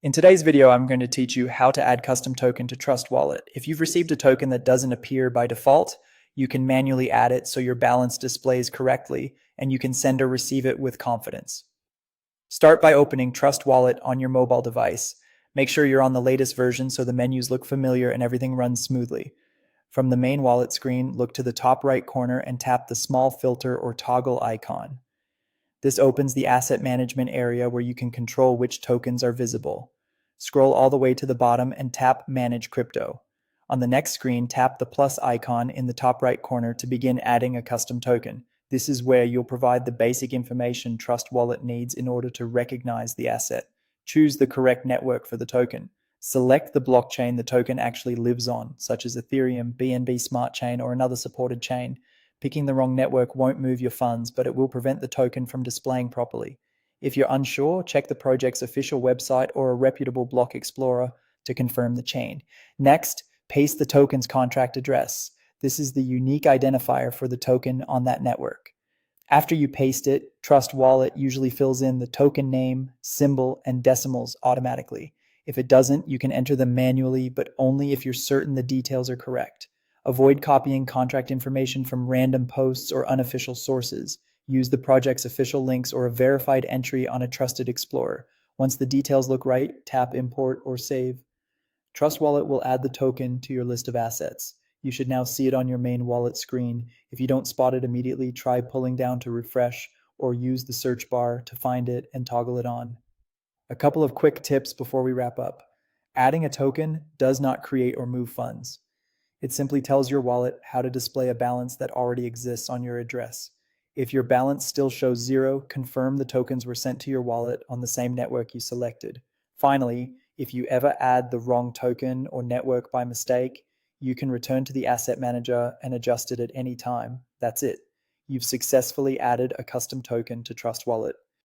In today's video, I'm going to teach you how to add custom token to TrustWallet. If you've received a token that doesn't appear by default, you can manually add it so your balance displays correctly, and you can send or receive it with confidence. Start by opening TrustWallet on your mobile device. Make sure you're on the latest version so the menus look familiar and everything runs smoothly. From the main wallet screen, look to the top right corner and tap the small filter or toggle icon. This opens the asset management area where you can control which tokens are visible. Scroll all the way to the bottom and tap Manage Crypto. On the next screen, tap the plus icon in the top right corner to begin adding a custom token. This is where you'll provide the basic information TrustWallet needs in order to recognize the asset. Choose the correct network for the token. Select the blockchain the token actually lives on, such as Ethereum, BNB Smart Chain, or another supported chain. Picking the wrong network won't move your funds, but it will prevent the token from displaying properly. If you're unsure, check the project's official website or a reputable block explorer to confirm the chain. Next, paste the token's contract address. This is the unique identifier for the token on that network. After you paste it, TrustWallet usually fills in the token name, symbol, and decimals automatically. If it doesn't, you can enter them manually, but only if you're certain the details are correct. Avoid copying contract information from random posts or unofficial sources. Use the project's official links or a verified entry on a trusted explorer. Once the details look right, tap Import or Save. TrustWallet will add the token to your list of assets. You should now see it on your main wallet screen. If you don't spot it immediately, try pulling down to refresh or use the search bar to find it and toggle it on. A couple of quick tips before we wrap up. Adding a token does not create or move funds. It simply tells your wallet how to display a balance that already exists on your address. If your balance still shows zero, confirm the tokens were sent to your wallet on the same network you selected. Finally, if you ever add the wrong token or network by mistake, you can return to the asset manager and adjust it at any time. That's it. You've successfully added a custom token to TrustWallet.